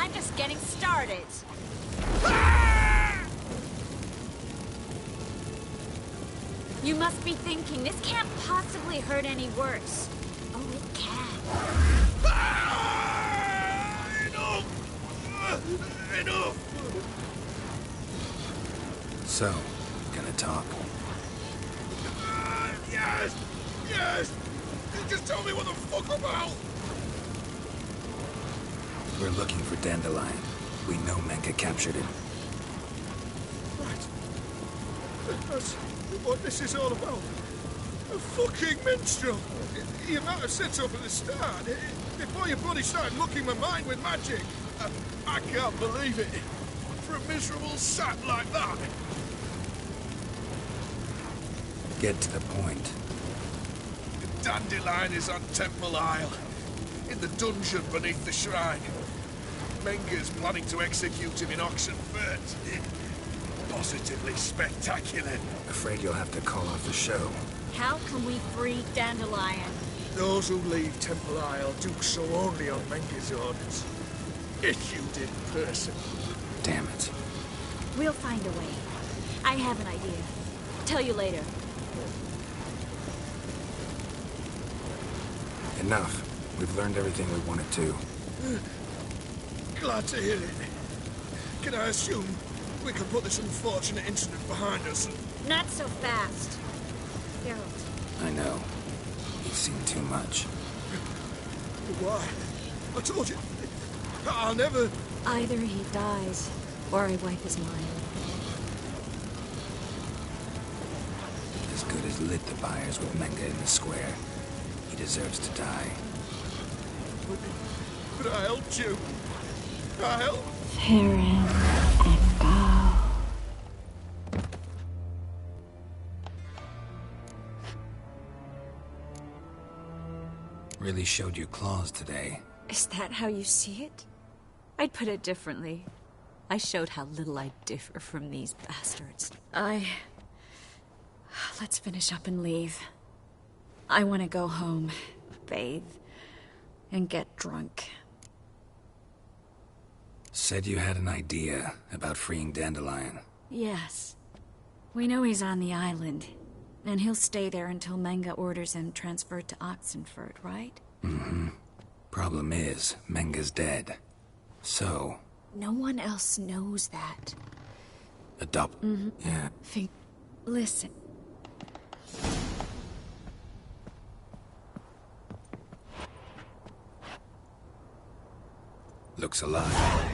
I'm just getting started. You must be thinking, this can't possibly hurt any worse. Oh, it can. Enough! Enough! So, gonna talk? Yes! Yes! Just tell me what the fuck about! We're looking for Dandelion. We know Menge captured him. Right. That's what this is all about. A fucking minstrel! You might have said so from the start. Before you bloody started mucking my mind with magic. I can't believe it. For a miserable sap like that. Get to the point. The Dandelion is on Temple Isle. In the dungeon beneath the shrine. Menge's planning to execute him in Oxenfurt. Positively spectacular. Afraid you'll have to call off the show. How can we free Dandelion? Those who leave Temple Isle do so only on Menge's orders. Issued in person. Damn it. We'll find a way. I have an idea. Tell you later. Enough. We've learned everything we wanted to. Glad to hear it. Can I assume we can put this unfortunate incident behind us? Not so fast. Geralt. I know. You've seen too much. Why? I told you. I'll never... Either he dies, or I wipe his mind. As good as lit the buyers with Menge in the square. He deserves to die. But I helped you. I helped. Farron and go. Really showed you claws today. Is that how you see it? I'd put it differently. I showed how little I differ from these bastards. Let's finish up and leave. I want to go home, bathe, and get drunk. Said you had an idea about freeing Dandelion. Yes. We know he's on the island, and he'll stay there until Menge orders him transferred to Oxenfurt, right? Mm-hmm. Problem is, Menge's dead. So... No one else knows that. Adopt... Yeah. Listen. Looks alive.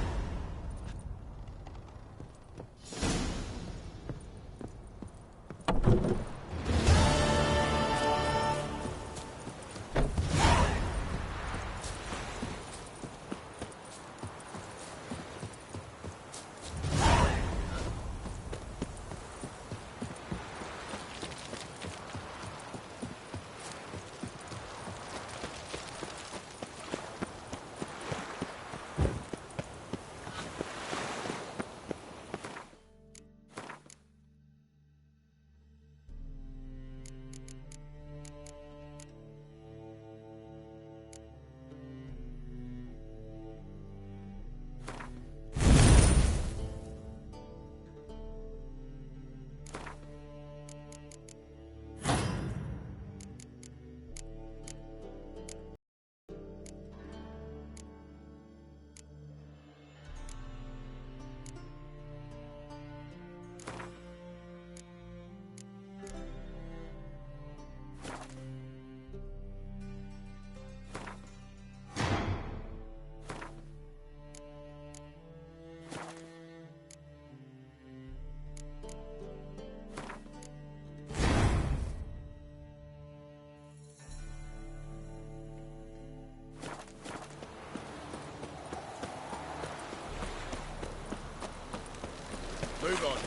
Move on.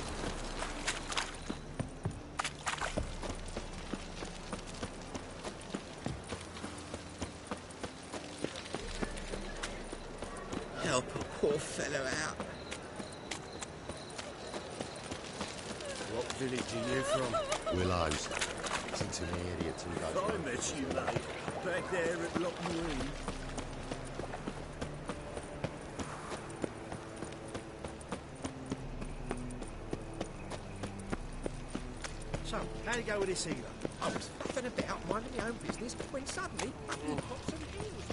Help a poor fellow out. What village are you from? Willows. Since an idiot who goes... I met you, mate. Back there at Loch Marine. How'd it go with this healer? I was faffing about minding my own business when suddenly up pops some heels.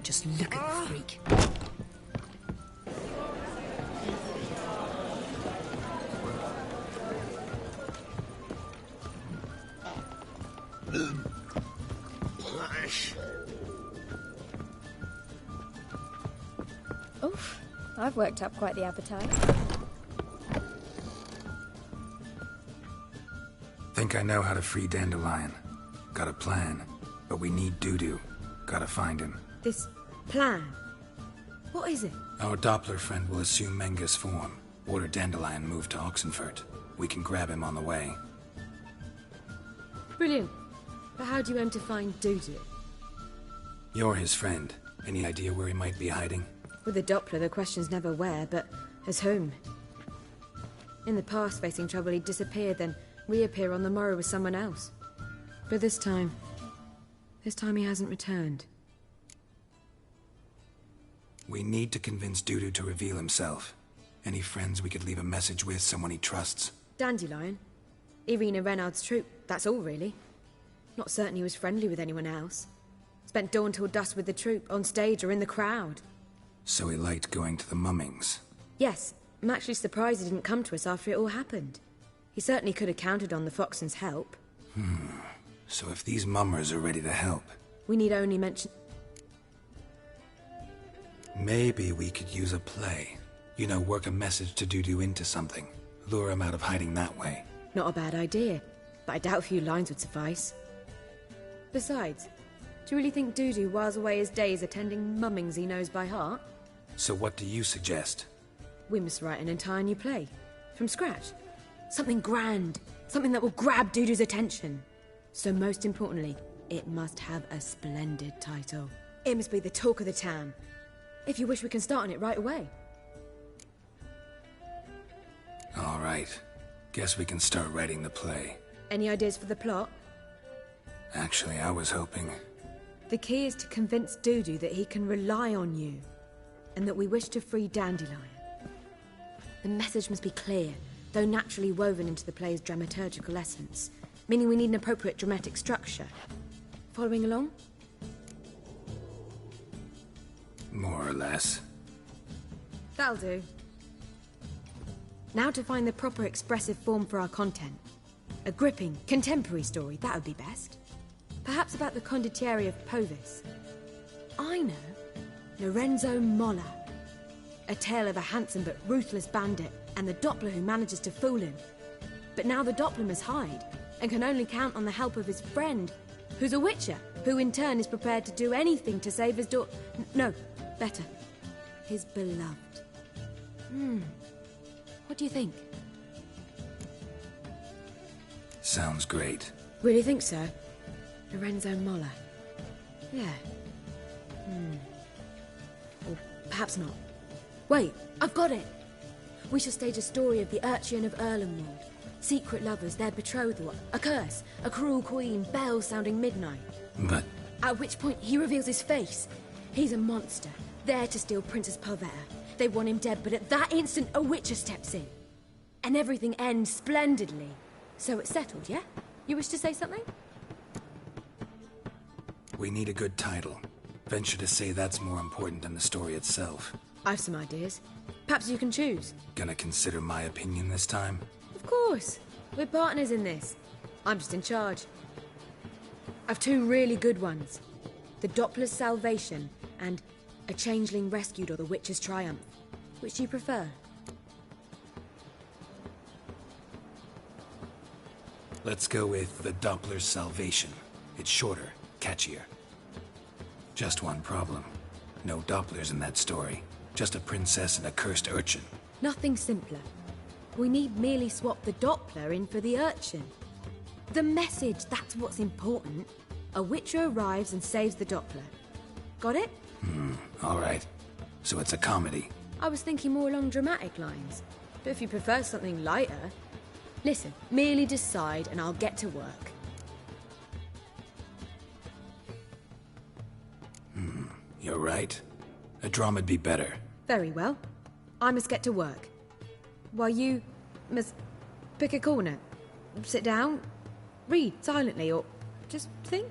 Just look at the freak. Oof, I've worked up quite the appetite. Think I know how to free Dandelion. Got a plan, but we need Dudu. Gotta find him. This plan? What is it? Our Doppler friend will assume Menga's form. Order Dandelion moved to Oxenfurt. We can grab him on the way. Brilliant. But how do you aim to find Dudu? You're his friend. Any idea where he might be hiding? With the Doppler, the question's never where, but as whom. In the past, facing trouble, he'd disappear, then reappear on the morrow with someone else. But this time he hasn't returned. We need to convince Dudu to reveal himself. Any friends we could leave a message with, someone he trusts? Dandelion. Irina Renard's troop, that's all really. Not certain he was friendly with anyone else. Spent dawn till dusk with the troop, on stage or in the crowd. So he liked going to the mummings. Yes, I'm actually surprised he didn't come to us after it all happened. He certainly could have counted on the Foxen's help. So if these mummers are ready to help... We need only mention... Maybe we could use a play. You know, work a message to Dudu into something. Lure him out of hiding that way. Not a bad idea, but I doubt a few lines would suffice. Besides, do you really think Dudu whiles away his days attending mummings he knows by heart? So what do you suggest? We must write an entire new play. From scratch. Something grand. Something that will grab Dudu's attention. So most importantly, it must have a splendid title. It must be the talk of the town. If you wish, we can start on it right away. All right. Guess we can start writing the play. Any ideas for the plot? Actually, I was hoping... The key is to convince Dudu that he can rely on you, and that we wish to free Dandelion. The message must be clear, though naturally woven into the play's dramaturgical essence, meaning we need an appropriate dramatic structure. Following along? More or less. That'll do. Now to find the proper expressive form for our content. A gripping, contemporary story, that would be best. Perhaps about the condottieri of Povis. I know. Lorenzo Molla. A tale of a handsome but ruthless bandit, and the Doppler who manages to fool him. But now the Doppler must hide, and can only count on the help of his friend, who's a witcher, who in turn is prepared to do anything to save his no, better. His beloved. What do you think? Sounds great. Really think so? Lorenzo Molla. Yeah. Or perhaps not. Wait, I've got it! We shall stage a story of the Urchin of Erlenwald. Secret lovers, their betrothal, a curse, a cruel queen, bells sounding midnight. But... At which point he reveals his face. He's a monster, there to steal Princess Pavetta. They want him dead, but at that instant a witcher steps in. And everything ends splendidly. So it's settled, yeah? You wish to say something? we need a good title. Venture to say that's more important than the story itself. I've some ideas. Perhaps you can choose. Gonna consider my opinion this time? Of course. We're partners in this. I'm just in charge. I've two really good ones. The Doppler's Salvation and A Changeling Rescued or The Witcher's Triumph. Which do you prefer? Let's go with The Doppler's Salvation. It's shorter, catchier. Just one problem. No Dopplers in that story. Just a princess and a cursed urchin. Nothing simpler. We need merely swap the Doppler in for the urchin. The message, that's what's important. A witcher arrives and saves the Doppler. Got it? All right. So it's a comedy. I was thinking more along dramatic lines. But if you prefer something lighter... Listen, merely decide and I'll get to work. You're right. A drama'd be better. Very well. I must get to work. While you must pick a corner, sit down, read silently, or just think.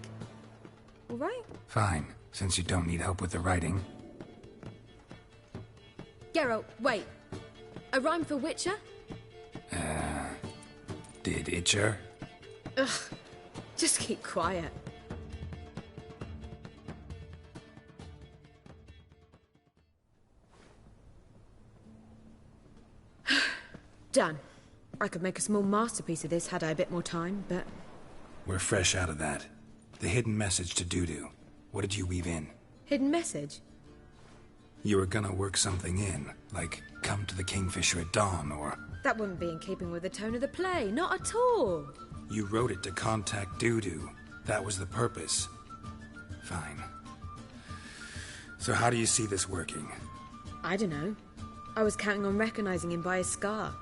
All right? Fine, since you don't need help with the writing. Geralt, wait. A rhyme for Witcher? Did Itcher? Ugh. Just keep quiet. Done. I could make a small masterpiece of this had I a bit more time, but... We're fresh out of that. The hidden message to Dudu. What did you weave in? Hidden message? You were gonna work something in, like come to the Kingfisher at dawn, or... That wouldn't be in keeping with the tone of the play, not at all. You wrote it to contact Dudu. That was the purpose. Fine. So how do you see this working? I don't know. I was counting on recognizing him by his scar.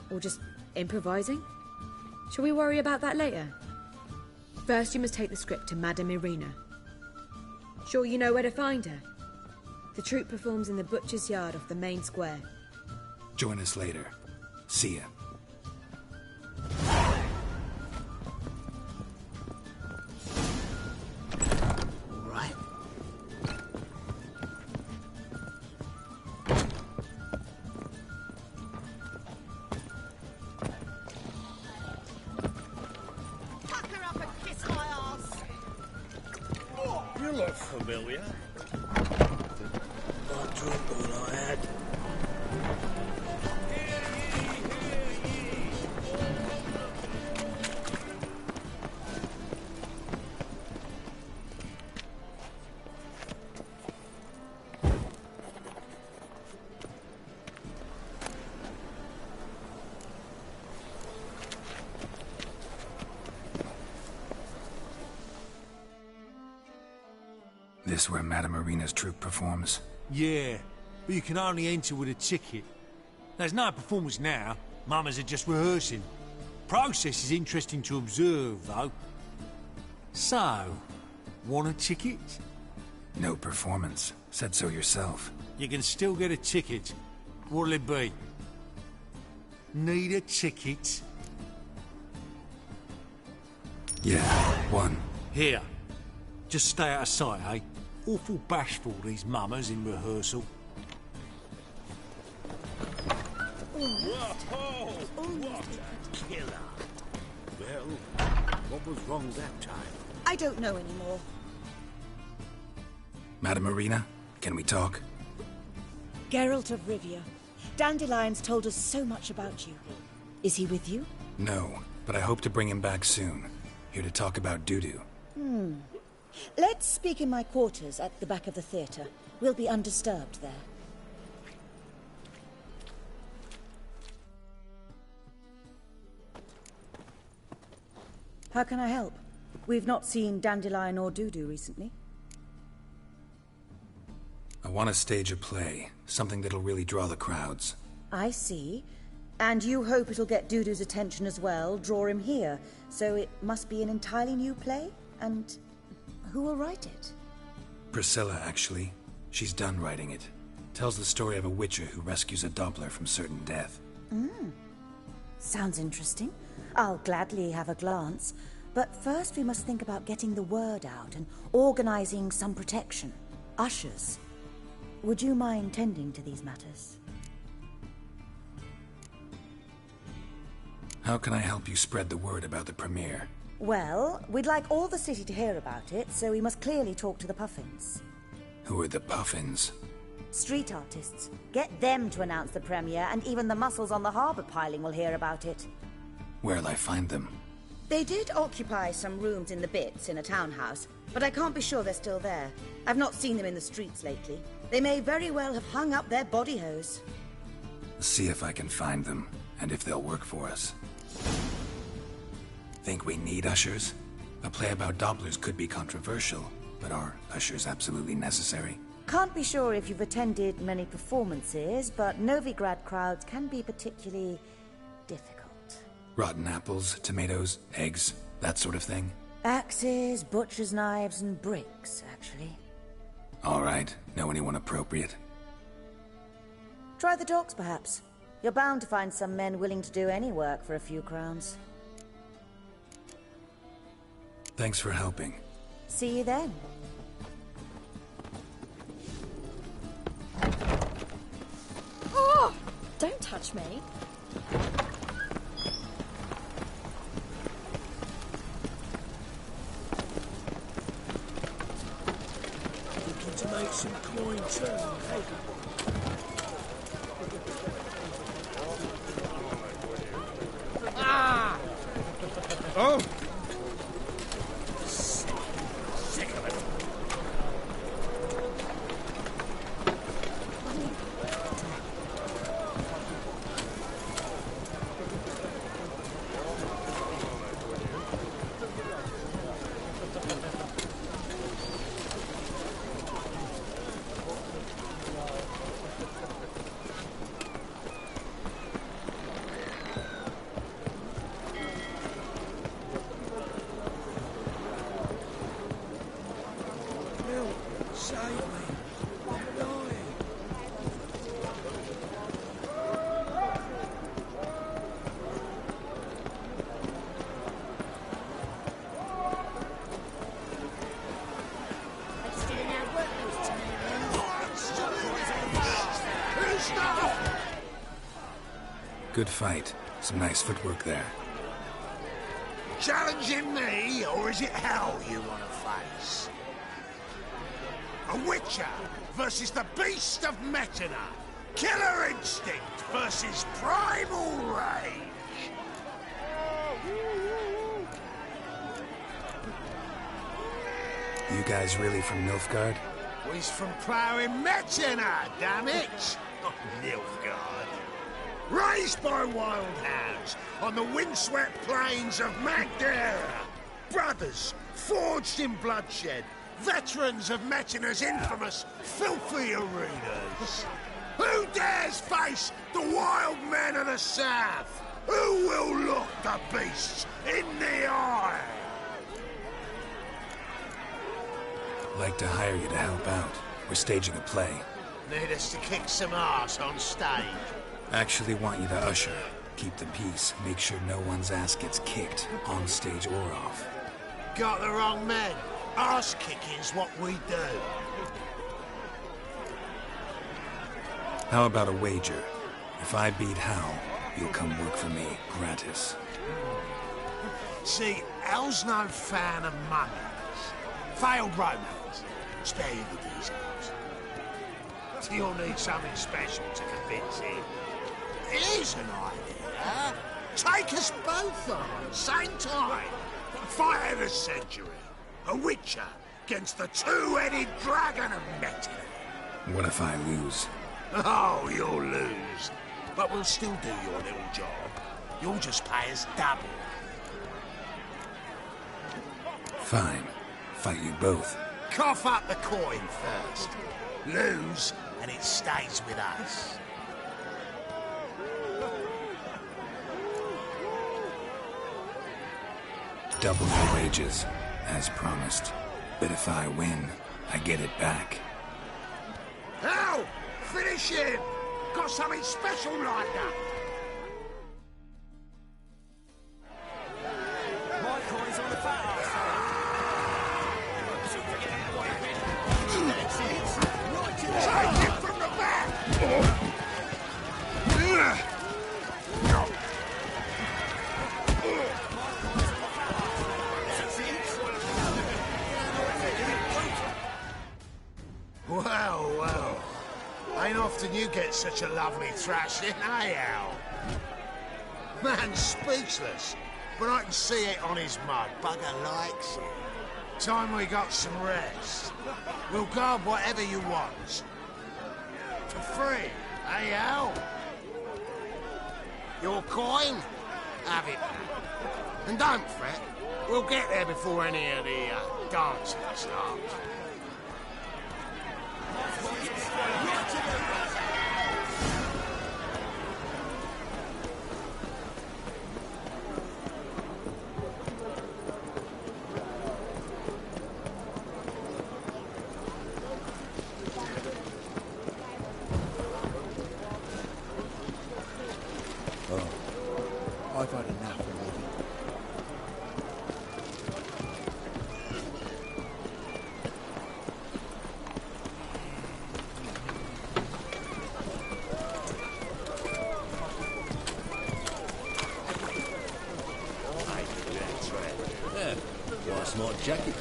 Or just improvising. Shall we worry about that later? First, you must take the script to Madame Irina. Sure you know where to find her? The troupe performs in the butcher's yard off the main square. Join us later. See ya. All right. Tuck her up and kiss my ass. You look familiar. I drunk all I had. This where Madame Irina's troupe performs? Yeah, but you can only enter with a ticket. There's no performance now. Mamas are just rehearsing. Process is interesting to observe, though. So, want a ticket? No performance. Said so yourself. You can still get a ticket. What'll it be? Need a ticket? Yeah, one. Here. Just stay out of sight, eh? Awful bashful, these mamas in rehearsal. Whoa! What a killer! Well, what was wrong that time? I don't know anymore. Madame Irina, can we talk? Geralt of Rivia. Dandelion's told us so much about you. Is he with you? No, but I hope to bring him back soon. Here to talk about Dudu. Let's speak in my quarters at the back of the theatre. We'll be undisturbed there. How can I help? We've not seen Dandelion or Dudu recently. I want to stage a play. Something that'll really draw the crowds. I see. And you hope it'll get Dudu's attention as well, draw him here. So it must be an entirely new play? And who will write it? Priscilla, actually. She's done writing it. Tells the story of a witcher who rescues a Doppler from certain death. Sounds interesting. I'll gladly have a glance. But first we must think about getting the word out and organizing some protection. Ushers. Would you mind tending to these matters? How can I help you spread the word about the premiere? Well, we'd like all the city to hear about it, so we must clearly talk to the Puffins. Who are the Puffins? Street artists. Get them to announce the premiere, and even the muscles on the harbour piling will hear about it. Where'll I find them? They did occupy some rooms in the Bits in a townhouse, but I can't be sure they're still there. I've not seen them in the streets lately. They may very well have hung up their body hose. See if I can find them, and if they'll work for us. Think we need ushers? A play about Dopplers could be controversial, but are ushers absolutely necessary? Can't be sure if you've attended many performances, but Novigrad crowds can be particularly difficult. Rotten apples, tomatoes, eggs, that sort of thing? Axes, butcher's knives, and bricks, actually. All right. Know anyone appropriate? Try the docks, perhaps. You're bound to find some men willing to do any work for a few crowns. Thanks for helping. See you then. Oh! Don't touch me. Looking to make some coin too, hey? Ah! Oh! Sick of it. Save me. I'm dying. Good fight. Some nice footwork there. Challenging me, or is it hell you want to face? A Witcher versus the Beast of Metina. Killer instinct versus primal rage. You guys really from Nilfgaard? He's from ploughing Metina, damn it! Not Nilfgaard. Raised by wild hounds on the windswept plains of Magdera. Brothers forged in bloodshed. Veterans of Metina's infamous filthy arenas. Who dares face the wild men of the south? Who will look the beasts in the eye? Like to hire you to help out. We're staging a play. Need us to kick some ass on stage. Actually want you to usher. Keep the peace. Make sure no one's ass gets kicked, on stage or off. Got the wrong men. Ass kicking's what we do. How about a wager? If I beat Hal, you'll come work for me, gratis. See, Hal's no fan of mummies. Failed romance. Spare you the details. You'll need something special to convince him. Here's an idea. Take us both on, same time. Fight of the century. A Witcher against the two-headed dragon of Metina. What if I lose? Oh, you'll lose. But we'll still do your little job. You'll just pay us double. Fine. Fight you both. Cough up the coin first. Lose, and it stays with us. Double your wages, as promised. But if I win, I get it back. Hal! Finish him! Got something special lined up. My coin's on the fat. Take him from the back! Well, well. Ain't often you get such a lovely thrashing, eh, Al? Man's speechless, but I can see it on his mug. Bugger likes it. Time we got some rest. We'll guard whatever you want. For free, eh, Al? Your coin? Have it. And don't fret. We'll get there before any of the dancing starts. Why, a smart jacket.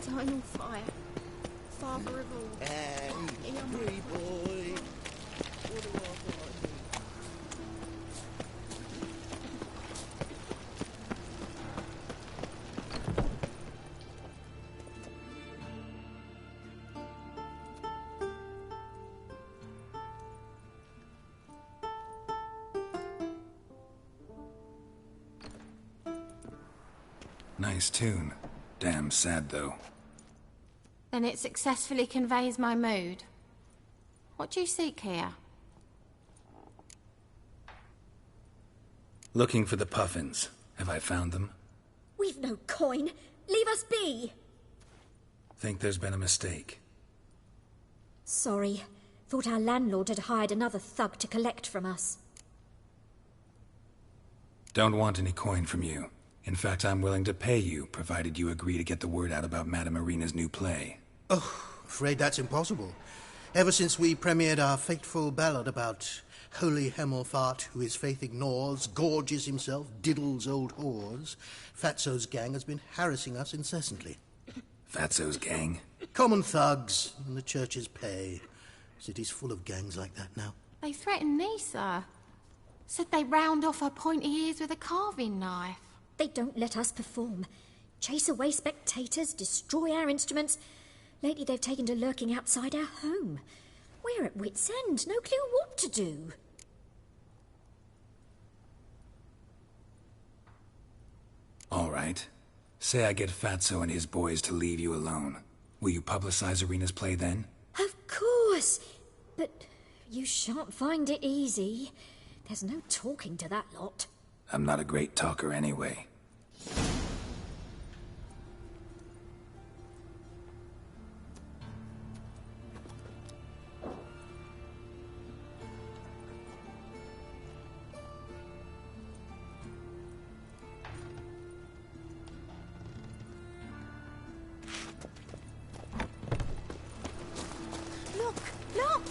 Eternal fire. Father of all. Angry boy. What do I got? Nice tune. Damn sad, though. Then it successfully conveys my mood. What do you seek here? Looking for the Puffins. Have I found them? We've no coin. Leave us be. Think there's been a mistake. Sorry. Thought our landlord had hired another thug to collect from us. Don't want any coin from you. In fact, I'm willing to pay you, provided you agree to get the word out about Madame Irina's new play. Oh, afraid that's impossible. Ever since we premiered our fateful ballad about Holy Hemelfart, who his faith ignores, gorges himself, diddles old whores, Fatso's gang has been harassing us incessantly. Fatso's gang? Common thugs in the church's pay. City's full of gangs like that now. They threatened me, sir. Said they'd round off her pointy ears with a carving knife. They don't let us perform. Chase away spectators, destroy our instruments. Lately they've taken to lurking outside our home. We're at wit's end, no clue what to do. All right. Say I get Fatso and his boys to leave you alone. Will you publicize Irina's play then? Of course. But you shan't find it easy. There's no talking to that lot. I'm not a great talker anyway. Look! Look!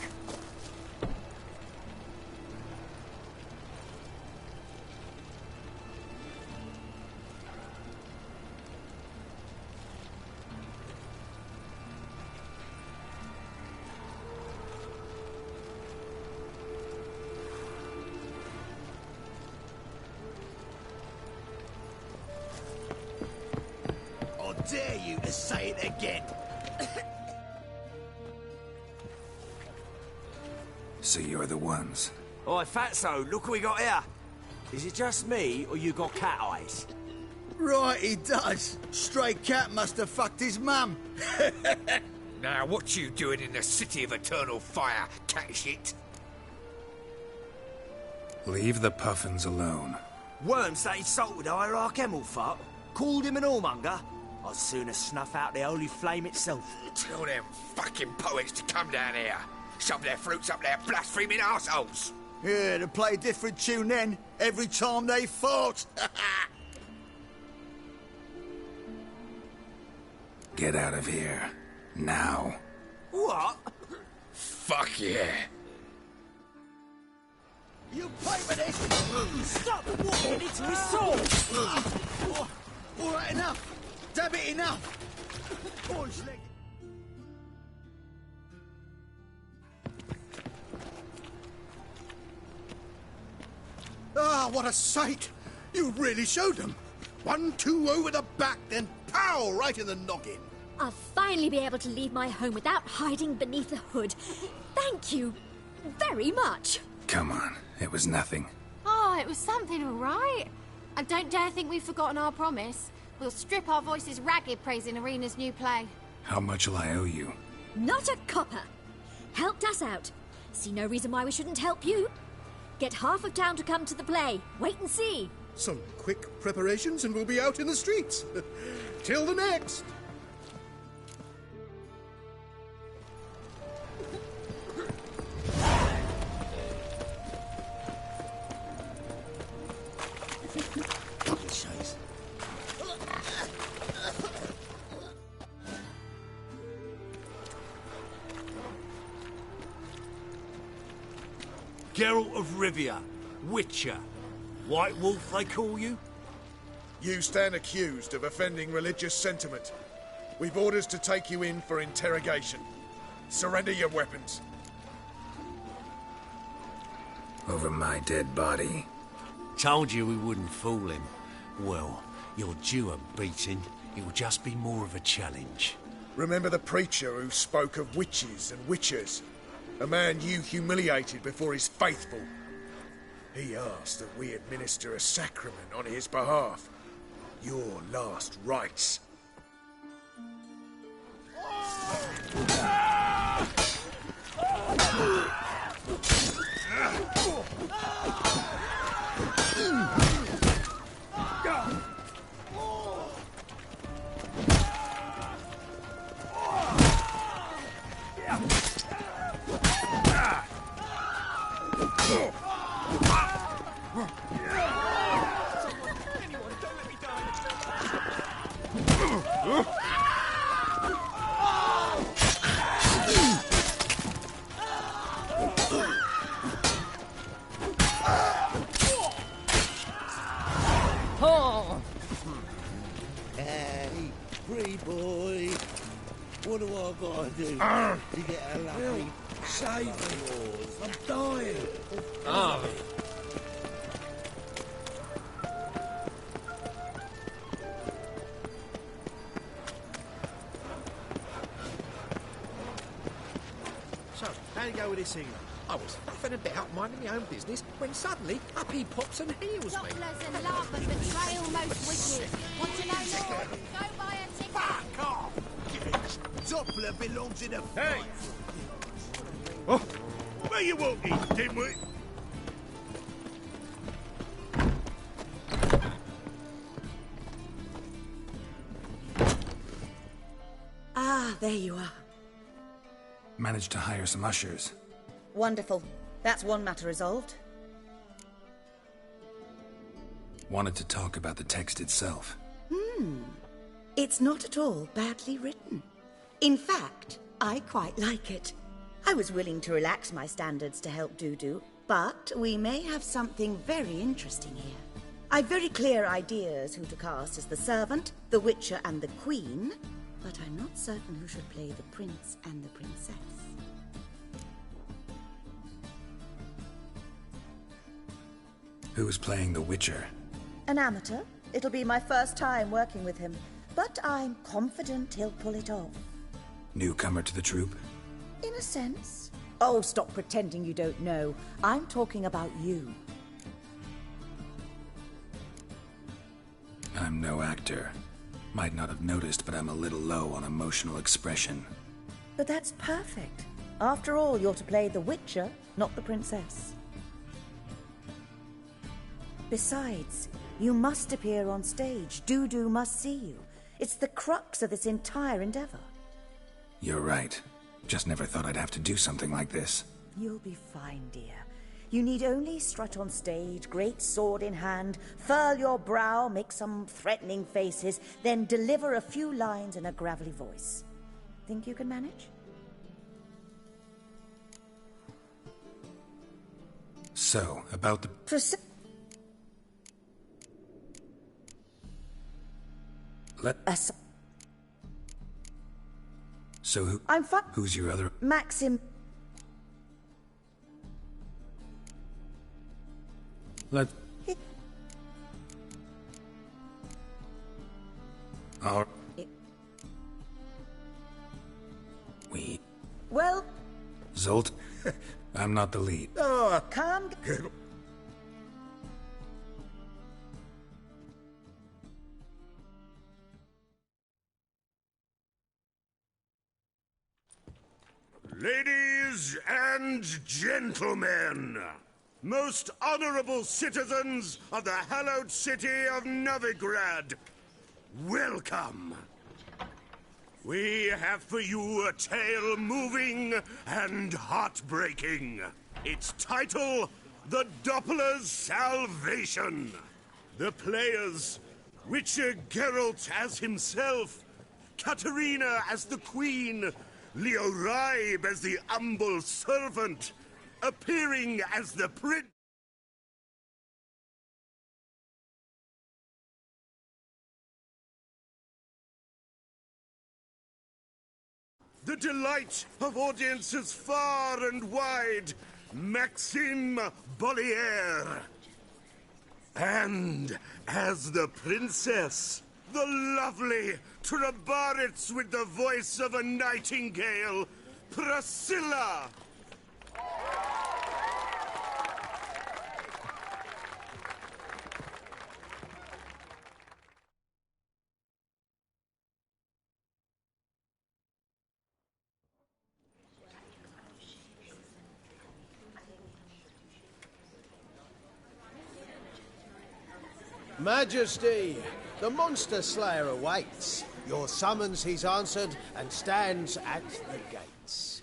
I dare you to say it again. So you're the ones. Oi, Fatso, look what we got here. Is it just me, or you got cat eyes? Right, he does. Stray cat must have fucked his mum. Now, what you doing in the City of Eternal Fire, cat shit? Leave the Puffins alone. Worms that insulted Hierarch Hemelfart, called him an whoremonger. I'd sooner snuff out the holy flame itself. Tell them fucking poets to come down here. Shove their fruits up their blaspheming arseholes. Yeah, to play a different tune then, every time they fought. Get out of here. Now. What? Fuck yeah. You pay for this! Stop walking into his sword! All right, enough. Damn it, enough. Boys, leg. Ah, what a sight! You really showed them. 1-2 over the back, then pow, right in the noggin. I'll finally be able to leave my home without hiding beneath the hood. Thank you very much. Come on, it was nothing. Oh, it was something, all right. I don't dare think we've forgotten our promise. We'll strip our voices ragged praising Arena's new play. How much will I owe you? Not a copper. Helped us out. See no reason why we shouldn't help you. Get half of town to come to the play. Wait and see. Some quick preparations and we'll be out in the streets. Till the next. Geralt of Rivia, Witcher. White Wolf, they call you? You stand accused of offending religious sentiment. We've orders to take you in for interrogation. Surrender your weapons. Over my dead body. Told you we wouldn't fool him. Well, you're due a beating. It'll just be more of a challenge. Remember the preacher who spoke of witches and witchers? A man you humiliated before his faithful. He asked that we administer a sacrament on his behalf. Your last rites. Hey, free boy. What do I gotta do to get a lucky save of yours? I'm dying. So, how'd it go with this England? I was faffing about, minding my own business, when suddenly up he pops and heals me. Dopplers and love and betrayal most wicked. Want to know more? Go buy a ticket. Fuck off! Doppler belongs in a fight. Hey! Oh, where you walking, dimwit? Ah, there you are. Managed to hire some ushers. Wonderful. That's one matter resolved. Wanted to talk about the text itself. It's not at all badly written. In fact, I quite like it. I was willing to relax my standards to help Dudu, but we may have something very interesting here. I've very clear ideas who to cast as the servant, the Witcher, and the Queen, but I'm not certain who should play the Prince and the Princess. Who's playing the Witcher? An amateur. It'll be my first time working with him, but I'm confident he'll pull it off. Newcomer to the troupe? In a sense. Oh, stop pretending you don't know. I'm talking about you. I'm no actor. Might not have noticed, but I'm a little low on emotional expression. But that's perfect. After all, you're to play the Witcher, not the Princess. Besides, you must appear on stage. Dudu must see you. It's the crux of this entire endeavor. You're right. Just never thought I'd have to do something like this. You'll be fine, dear. You need only strut on stage, great sword in hand, furl your brow, make some threatening faces, then deliver a few lines in a gravelly voice. Think you can manage? So, about the... So who... I'm fine. Who's your other... Maxim. Let... Our... We... Well... Zolt? I'm not the lead. Oh, calm... Ladies and gentlemen, most honorable citizens of the hallowed city of Novigrad, welcome. We have for you a tale moving and heartbreaking. Its title, The Doppler's Salvation. The players, Witcher Geralt as himself, Katarina as the Queen, Leo Raib as the humble servant, appearing as the prince. The delight of audiences far and wide, Maxime Bollier. And as the princess, the lovely Trabaritz with the voice of a nightingale, Priscilla. Majesty, the Monster Slayer awaits. Your summons he's answered and stands at the gates.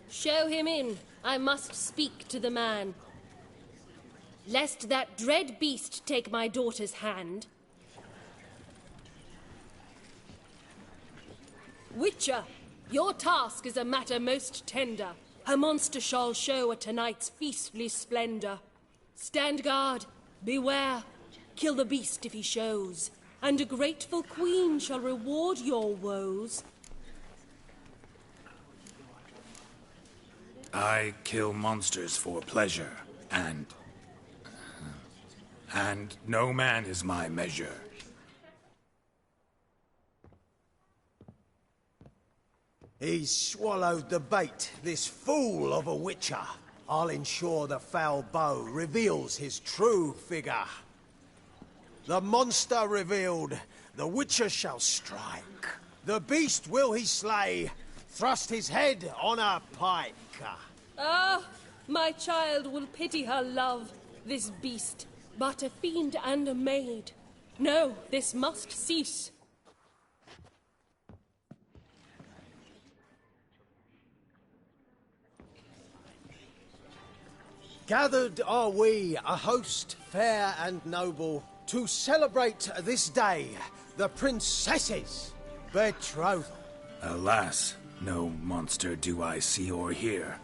Show him in. I must speak to the man. Lest that dread beast take my daughter's hand. Witcher, your task is a matter most tender. Her monster shall show at tonight's feastly splendor. Stand guard, beware. Kill the beast if he shows, and a grateful queen shall reward your woes. I kill monsters for pleasure, and no man is my measure. He's swallowed the bait, this fool of a witcher. I'll ensure the foul bow reveals his true figure. The monster revealed, the witcher shall strike. The beast will he slay, thrust his head on a pike. Ah, my child will pity her love, this beast, but a fiend and a maid. No, this must cease. Gathered are we, a host fair and noble, to celebrate this day, the princess's betrothal. Alas, no monster do I see or hear.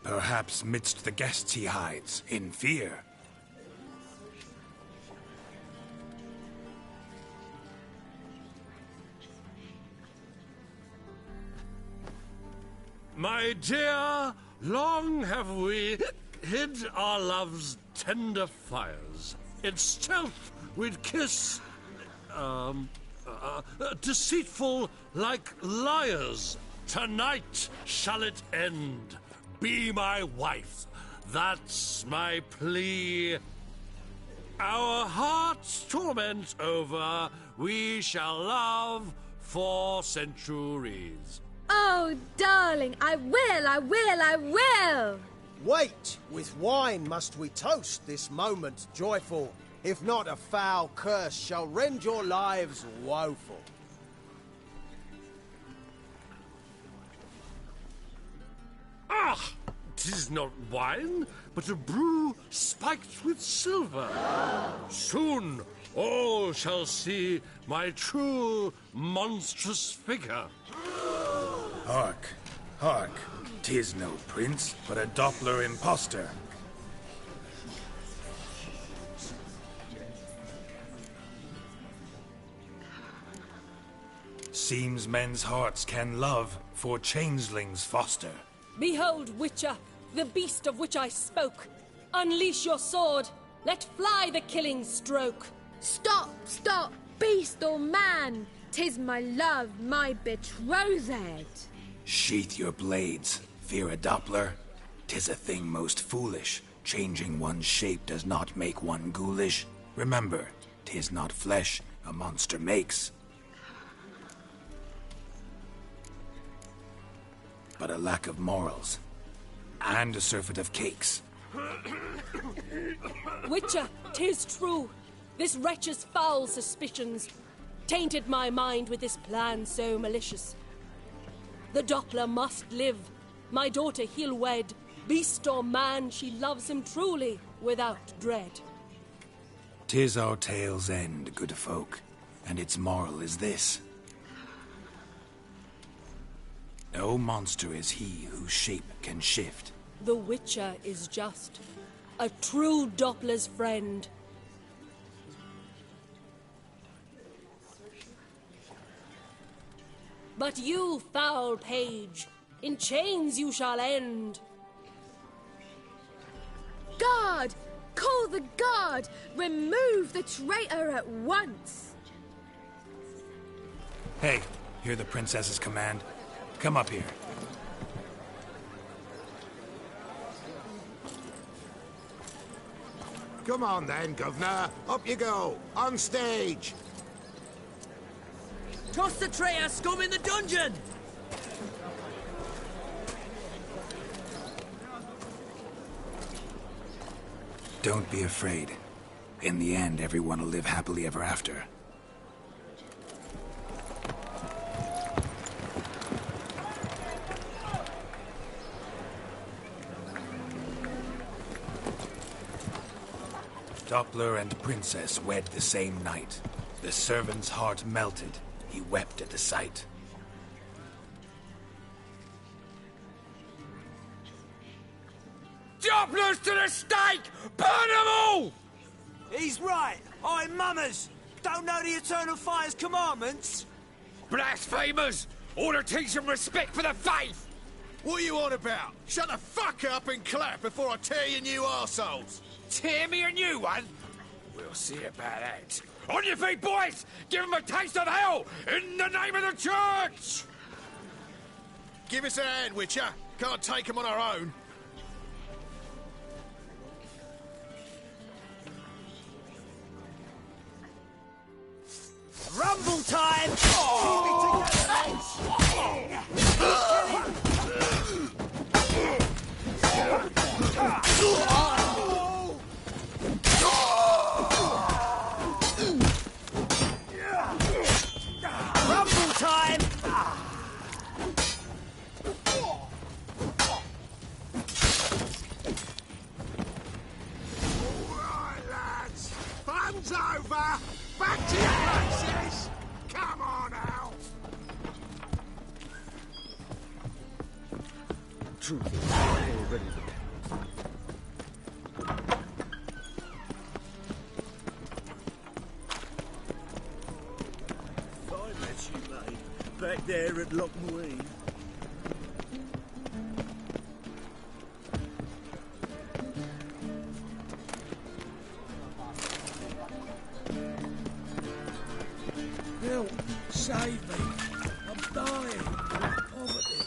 Perhaps midst the guests he hides, in fear. My dear, long have we hid our love's tender fires. In stealth we'd kiss, deceitful like liars. Tonight shall it end. Be my wife. That's my plea. Our hearts' torment over, we shall love for centuries. Oh, darling, I will! Wait, with wine must we toast this moment joyful. If not, a foul curse shall rend your lives woeful. Ah! 'Tis not wine, but a brew spiked with silver. Soon all shall see my true monstrous figure. Hark, hark. 'Tis no prince, but a Doppler impostor. Seems men's hearts can love, for changelings foster. Behold, Witcher, the beast of which I spoke. Unleash your sword. Let fly the killing stroke. Stop, stop, beast or man. 'Tis my love, my betrothed. Sheath your blades. Fear a Doppler? 'Tis a thing most foolish. Changing one's shape does not make one ghoulish. Remember, 'tis not flesh a monster makes. but a lack of morals. And a surfeit of cakes. Witcher, 'tis true. This wretch's foul suspicions tainted my mind with this plan so malicious. The Doppler must live. My daughter he'll wed. Beast or man, she loves him truly, without dread. 'Tis our tale's end, good folk, and its moral is this. No monster is he whose shape can shift. The Witcher is just a true Doppler's friend. But you, foul page, in chains you shall end. Guard! Call the guard! Remove the traitor at once! Hey, hear the princess's command? Come up here. Come on then, Governor. Up you go. On stage. Toss the traitor scum in the dungeon! Don't be afraid. In the end, everyone will live happily ever after. Doppler and Princess wed the same night. The servant's heart melted. He wept at the sight. Dopplers to the stake! Burn them all! He's right. I'm mummers. Don't know the Eternal Fire's commandments? Blasphemers! Ought to teach them respect for the faith! What are you on about? Shut the fuck up and clap before I tear you new arseholes! Tear me a new one? We'll see about that. On your feet, boys! Give them a taste of hell in the name of the church! Give us a hand, Witcher. Can't take them on our own. Rumble time! Rumble time! Right, lads. Fun's over. Back to your places. Come on out. Truth already. Fine, that's you, mate. Back there at Lochmarine. Help! Save me! I'm dying of poverty.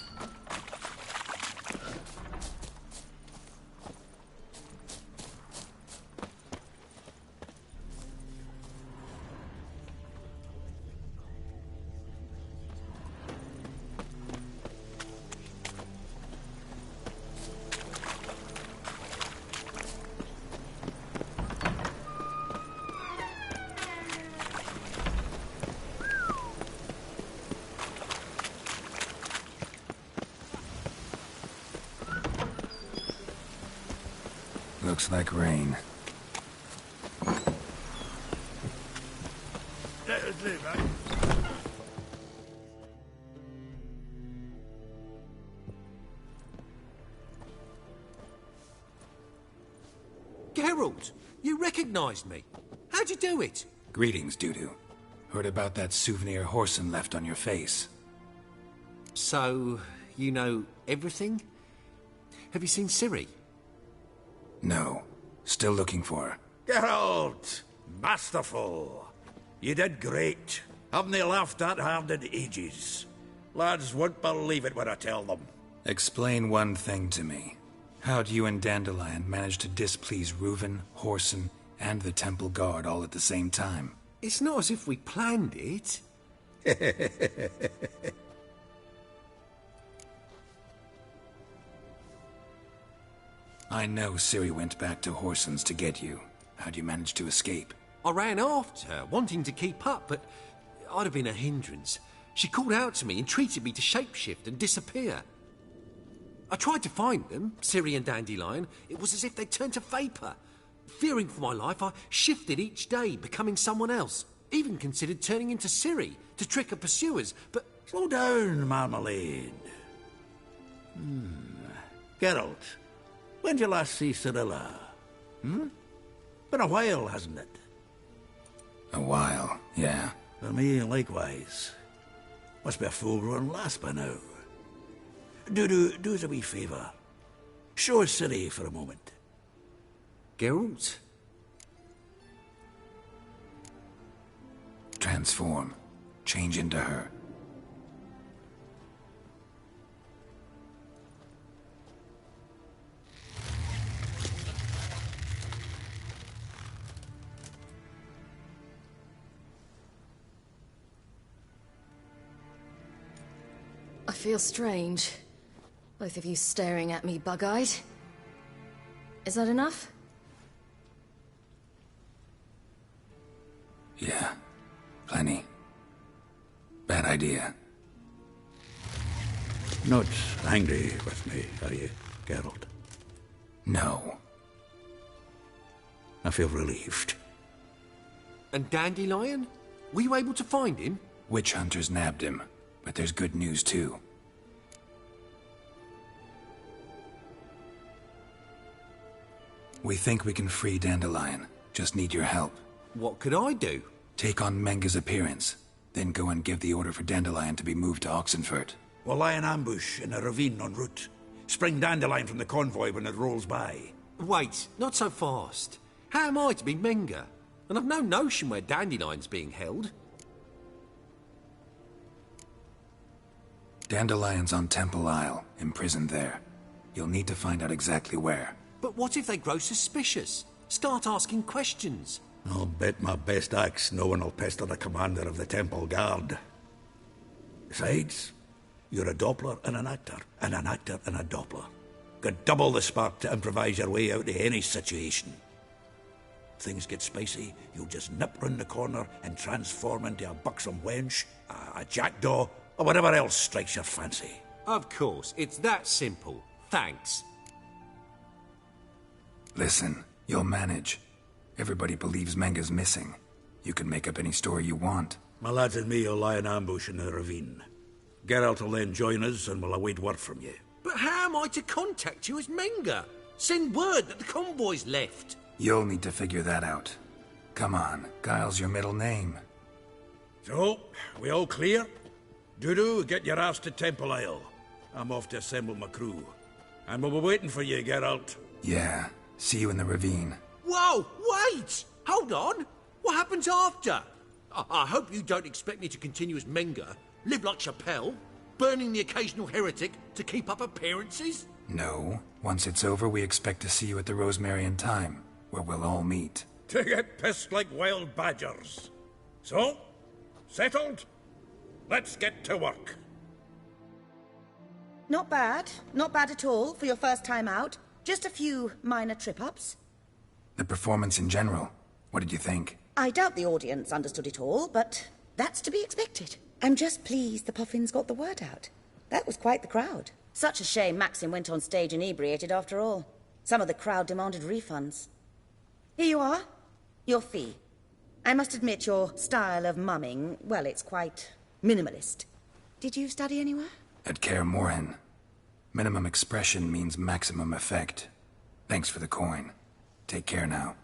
Looks like rain. Let us live, eh? Geralt, you recognised me. How'd you do it? Greetings, Dudu. Heard about that souvenir Whoreson left on your face. So, you know everything? Have you seen Ciri? No. Still looking for her. Geralt! Masterful! You did great. Haven't they laughed that hard in ages? Lads won't believe it when I tell them. Explain one thing to me. How'd you and Dandelion manage to displease Reuven, Whoreson, and the Temple Guard all at the same time? It's not as if we planned it. I know Ciri went back to Horson's to get you. How'd you manage to escape? I ran after her, wanting to keep up, but I'd have been a hindrance. She called out to me, entreated me to shapeshift and disappear. I tried to find them, Ciri and Dandelion. It was as if they'd turned to vapour. Fearing for my life, I shifted each day, becoming someone else. Even considered turning into Ciri to trick her pursuers, but... Slow down, Marmalade. Geralt, when did you last see Cirilla? Been a while, hasn't it? A while, yeah. For me, likewise. Must be a full-grown lass by now. Do us a wee favour. Show us Ciri for a moment. Geralt? Transform. Change into her. I feel strange. Both of you staring at me bug-eyed. Is that enough? Yeah. Plenty. Bad idea. Not angry with me, are you, Geralt? No. I feel relieved. And Dandelion? Were you able to find him? Witch hunters nabbed him, but there's good news too. We think we can free Dandelion. Just need your help. What could I do? Take on Menga's appearance, then go and give the order for Dandelion to be moved to Oxenfurt. We'll lie in ambush in a ravine en route. Spring Dandelion from the convoy when it rolls by. Wait, not so fast. How am I to be Menga? And I've no notion where Dandelion's being held. Dandelion's on Temple Isle, imprisoned there. You'll need to find out exactly where. But what if they grow suspicious? Start asking questions? I'll bet my best axe no one will pester the commander of the Temple Guard. Besides, you're a Doppler and an actor and a Doppler. Got double the spark to improvise your way out of any situation. If things get spicy, you'll just nip round the corner and transform into a buxom wench, a jackdaw, or whatever else strikes your fancy. Of course, it's that simple. Thanks. Listen, you'll manage. Everybody believes Menga's missing. You can make up any story you want. My lads and me will lie in ambush in the ravine. Geralt will then join us and we'll await word from you. But how am I to contact you as Menga? Send word that the convoy's left. You'll need to figure that out. Come on, Guile's your middle name. So, we all clear? Dudu, get your ass to Temple Isle. I'm off to assemble my crew. And we'll be waiting for you, Geralt. Yeah, see you in the ravine. Whoa, wait! Hold on! What happens after? I hope you don't expect me to continue as Menga, live like Chappelle, burning the occasional heretic to keep up appearances? No. Once it's over, we expect to see you at the Rosemary in Time, where we'll all meet. To get pissed like wild badgers. So, settled? Let's get to work. Not bad. Not bad at all for your first time out. Just a few minor trip-ups. The performance in general, what did you think? I doubt the audience understood it all, but that's to be expected. I'm just pleased the Puffins got the word out. That was quite the crowd. Such a shame Maxim went on stage inebriated after all. Some of the crowd demanded refunds. Here you are. Your fee. I must admit your style of mumming, well, it's quite minimalist. Did you study anywhere? At Kaer Morhen. Minimum expression means maximum effect. Thanks for the coin. Take care now.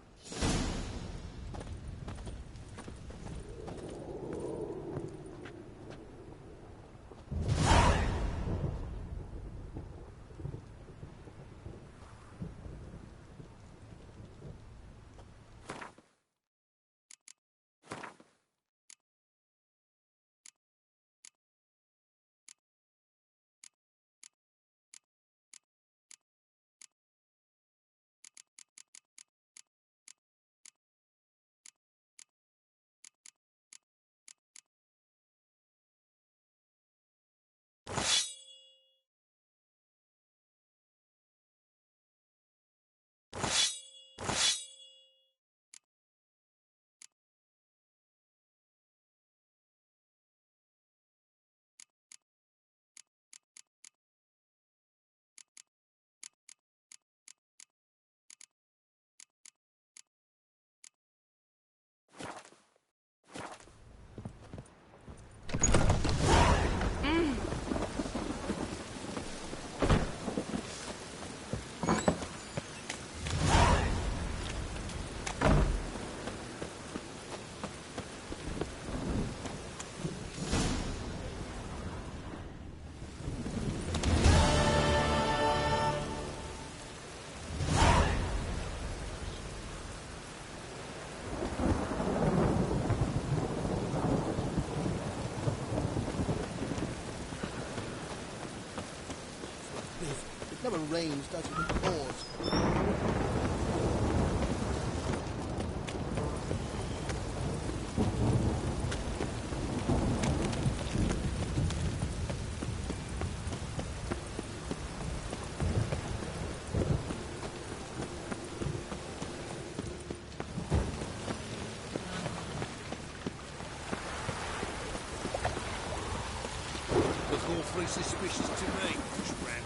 reins doesn't pause. Awfully suspicious to me, Tramp.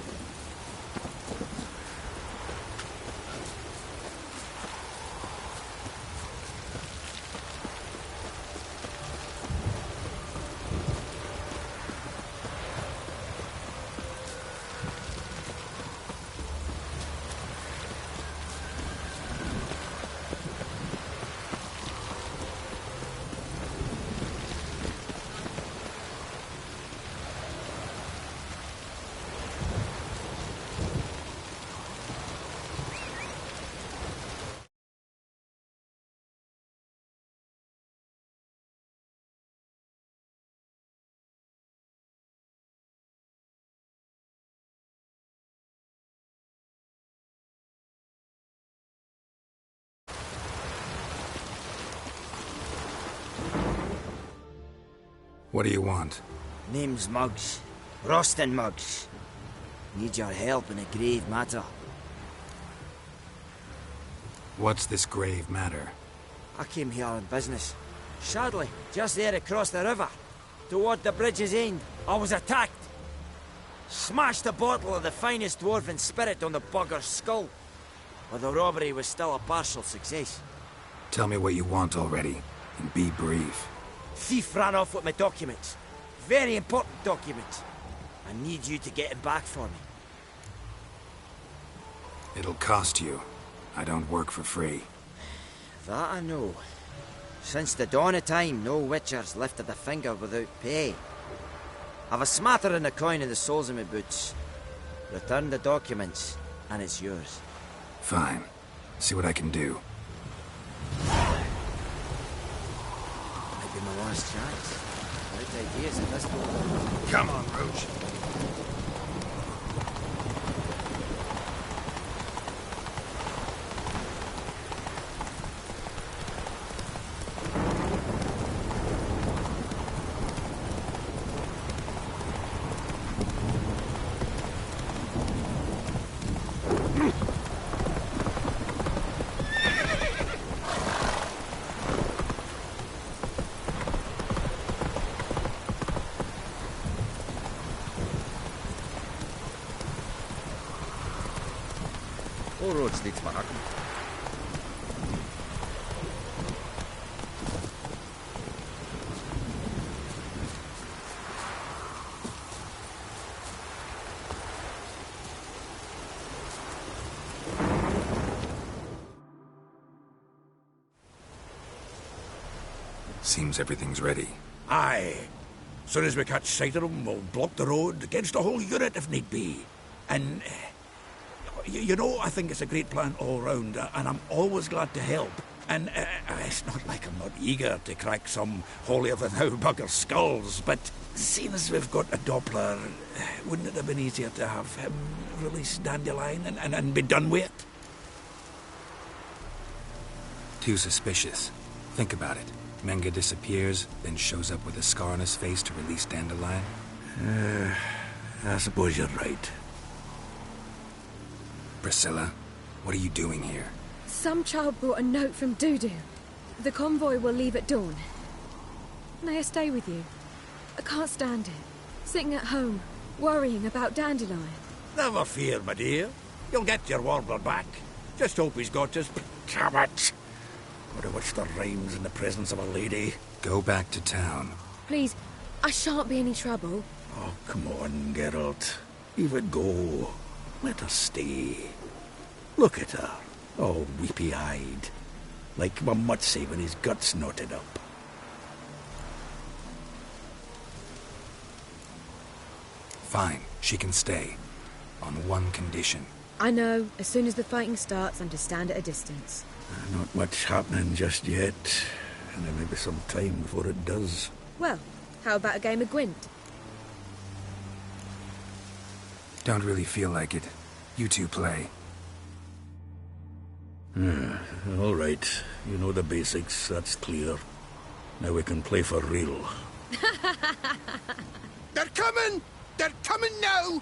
What do you want? Name's Muggs. Rostin Muggs. Need your help in a grave matter. What's this grave matter? I came here on business. Sadly, just there across the river, toward the bridge's end, I was attacked. Smashed a bottle of the finest dwarven spirit on the bugger's skull. But the robbery was still a partial success. Tell me what you want already, and be brief. Thief ran off with my documents. Very important documents. I need you to get him back for me. It'll cost you. I don't work for free. That I know. Since the dawn of time, no witcher's lifted a finger without pay. I've a smattering of coin in the soles of my boots. Return the documents, and it's yours. Fine. See what I can do. Might be my last chance. Right ideas at this point. Come on, Roach. All roads lead to Manhattan. Seems everything's ready. Aye. Soon as we catch sight of them, we'll block the road against a whole unit if need be. And... You know, I think it's a great plan all round, and I'm always glad to help. And it's not like I'm not eager to crack some holier-than-thou bugger skulls, but seeing as we've got a Doppler, wouldn't it have been easier to have him release Dandelion and be done with it? Too suspicious. Think about it. Menga disappears, then shows up with a scar on his face to release Dandelion. I suppose you're right. Priscilla, what are you doing here? Some child brought a note from Dudu. The convoy will leave at dawn. May I stay with you? I can't stand it. Sitting at home, worrying about Dandelion. Never fear, my dear. You'll get your warbler back. Just hope he's got his... Damn it! What a witch the rhymes in the presence of a lady. Go back to town. Please, I shan't be any trouble. Oh, come on, Geralt. Leave it go. Let her stay. Look at her, all weepy-eyed. Like my Mutsy when his guts knotted up. Fine, she can stay. On one condition. I know, as soon as the fighting starts, I'm to stand at a distance. Not much happening just yet. And there may be some time before it does. Well, how about a game of Gwent? Don't really feel like it. You two play. All right. You know the basics, that's clear. Now we can play for real. They're coming! They're coming now!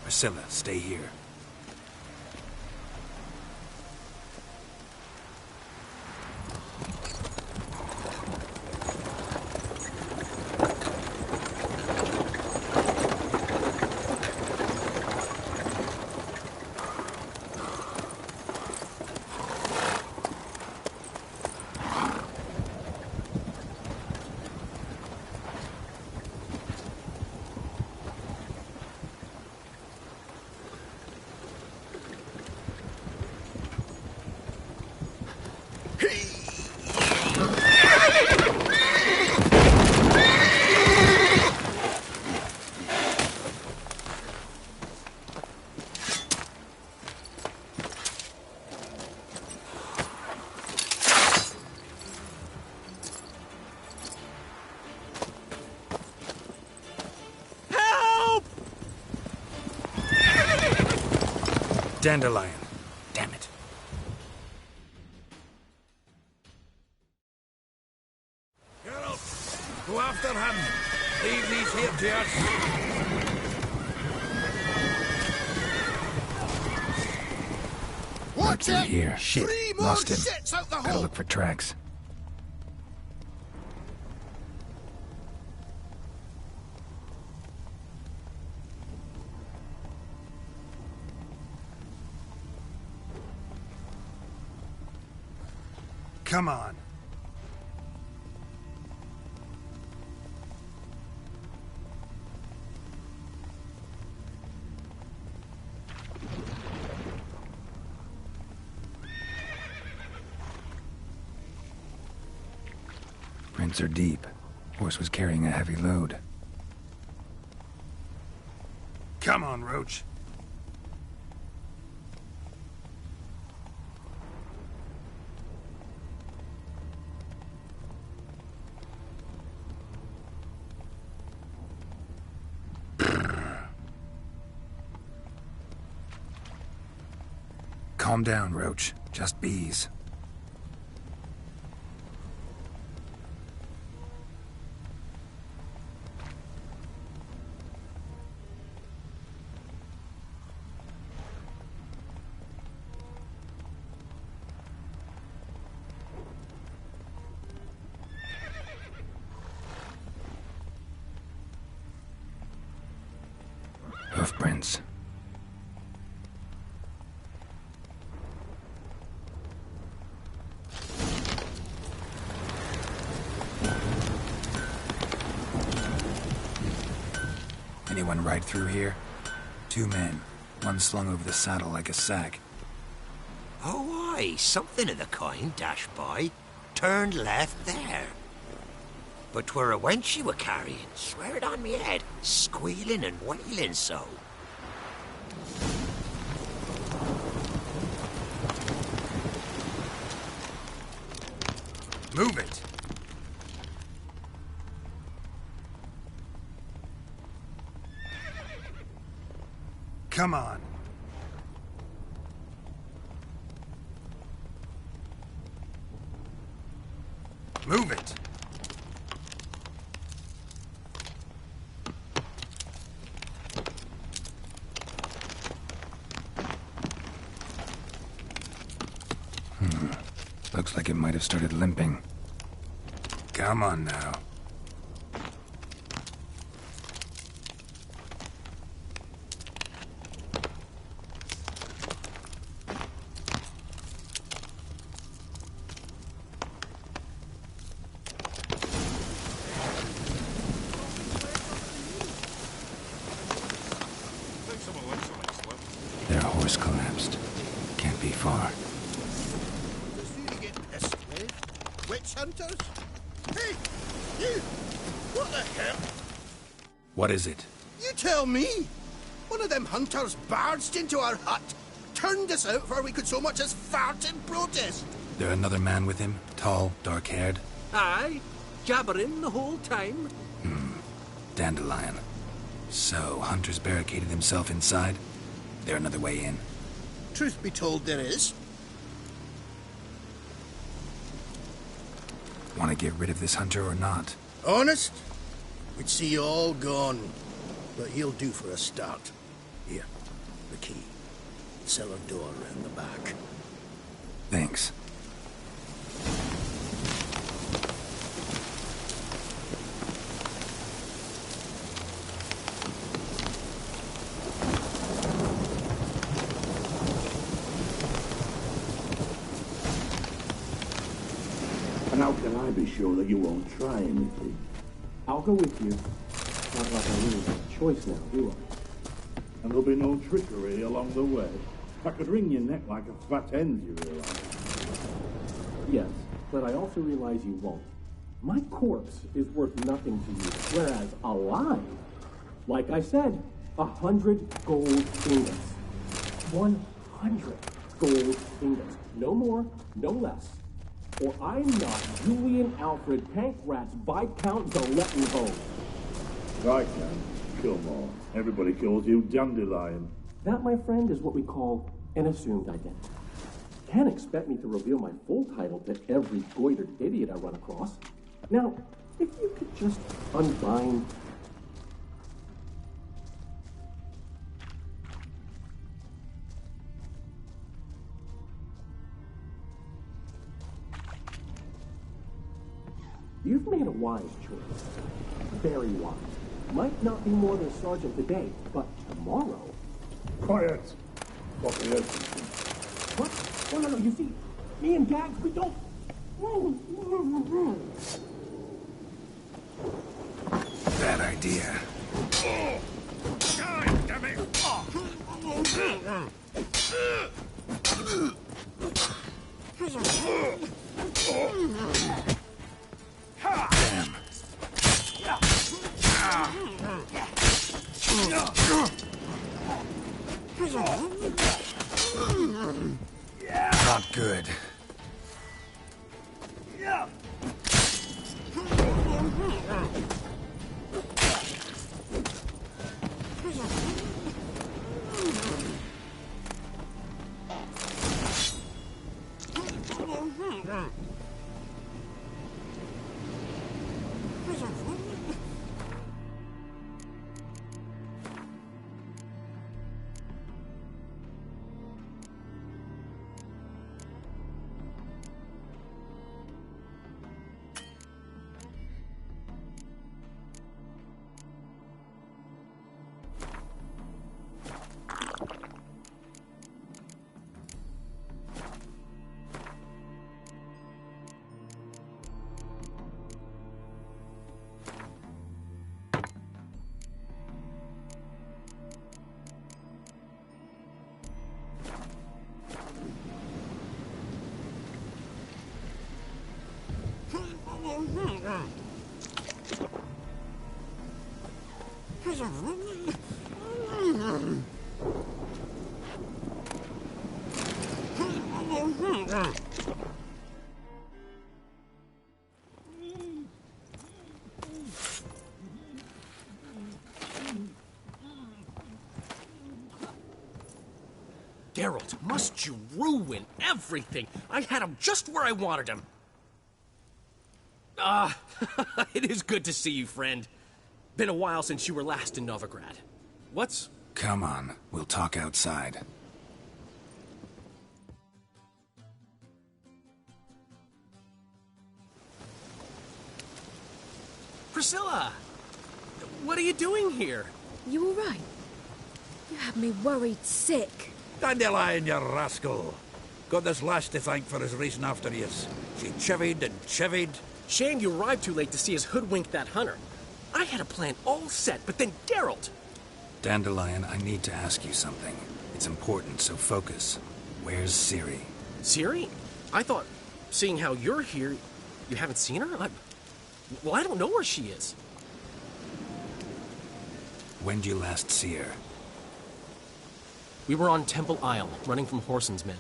Priscilla, stay here. Dandelion. Damn it. Geralt, go after him. Leave these here to us. Watch Through it! here. Shit. 3 more Lost him. shits out the Gotta hole! look for tracks. Come on. Prints are deep. Horse was carrying a heavy load. Come on, Roach. Calm down, Roach. Just bees. Hoofprints. Anyone ride through here? 2 men. One slung over the saddle like a sack. Oh, aye, something of the kind dashed by. Turned left there. But 'twere a wench she were carrying, swear it on me head, squealing and wailing so. Move it. Come on. Move it. Looks like it might have started limping. Come on now. Their horse collapsed. Can't be far. Witch hunters? Hey, you! What the hell? What is it? You tell me! One of them hunters barged into our hut, turned us out before we could so much as fart in protest. There another man with him? Tall, dark-haired? Aye, jabbering the whole time. Dandelion. So, Hunter's barricaded himself inside? There another way in? Truth be told, there is. Want to get rid of this Hunter or not? Honest? We'd see you all gone. But he'll do for a start. Here, the key. Cellar door around the back. Thanks. And how can I be sure that you won't try anything? I'll go with you. Not like I really have a choice now, do I? And there'll be no trickery along the way. I could wring your neck like a fat hen, you realize? Yes, but I also realize you won't. My corpse is worth nothing to you, whereas alive, like I said, 100 gold ingots. 100 gold ingots. No more, no less. Or I'm not Julian Alfred Pankratz Viscount Galettenhove. I can. Kill more. Everybody calls you Dandelion. That, my friend, is what we call an assumed identity. Can't expect me to reveal my full title to every goitered idiot I run across. Now, if you could just unbind... You've made a wise choice. Very wise. Might not be more than a sergeant today, but tomorrow... Quiet! What? No, you see, me and Gags, we don't... Bad idea. Oh! God damn it! Damn. Not good. Geralt, must you ruin everything? I had him just where I wanted him. It is good to see you, friend. Been a while since you were last in Novigrad. What's... Come on, we'll talk outside. Priscilla! What are you doing here? You all right? You had me worried sick. Dandelion, you rascal. Got this lass to thank for his racing after yous. She chivied and chivied. Shame you arrived too late to see us hoodwink that hunter. I had a plan all set, but then Geralt... Dandelion, I need to ask you something. It's important, so focus. Where's Ciri? Ciri? I thought, seeing how you're here, you haven't seen her? Well, I don't know where she is. When'd you last see her? We were on Temple Isle, running from Whoreson's men.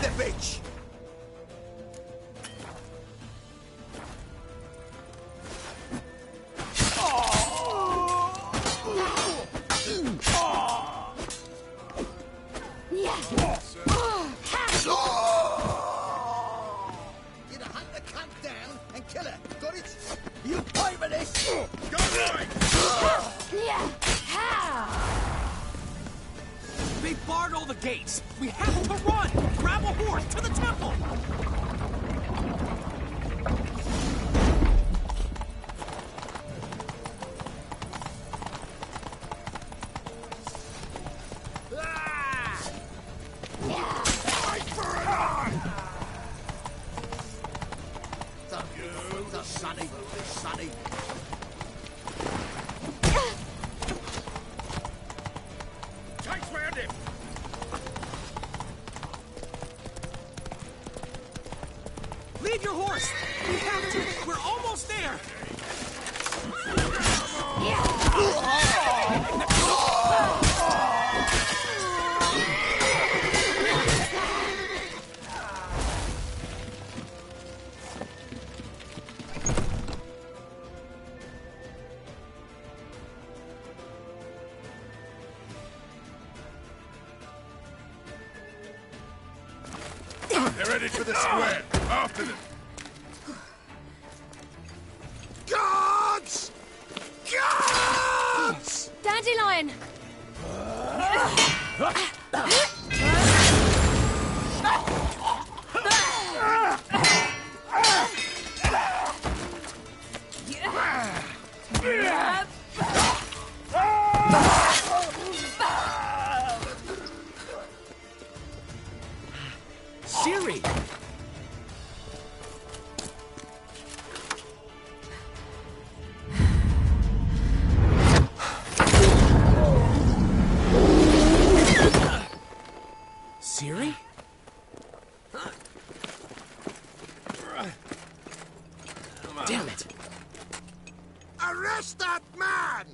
the bitch! Get a hunt the cunt down and kill her. Got it? You pay for this? Go right! They barred all the gates. We have to run. Grab a horse to the temple. Sonny, Sonny. Chase round him! Lead your horse. We have to. We're almost there. They're headed for the square. After them. Guards! Guards! Dandelion! Ciri! Ciri? Damn it! Arrest that man!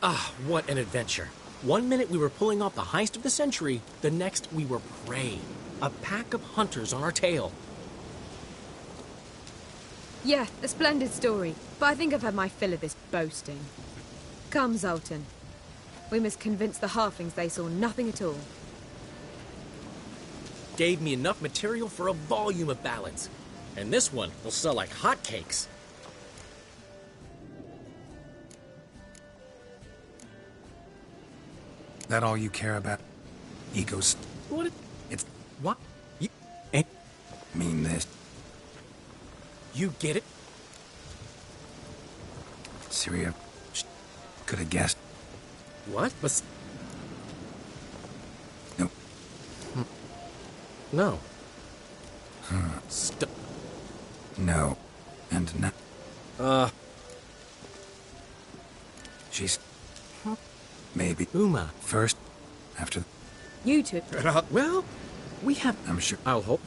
Ah, what an adventure. 1 minute we were pulling off the heist of the century, the next we were prey. A pack of hunters on our tail. Yeah, a splendid story, but I think I've had my fill of this boasting. Come, Zoltan. We must convince the halflings they saw nothing at all. Gave me enough material for a volume of ballads. And this one will sell like hotcakes. That all you care about? Egos. What? It's... What? You... ain't... mean this. You get it? Syria... could have guessed. What? But... No. No. No. And no. She's... maybe. Uma. First, after... You two. Well, we have... I'm sure... I'll hope.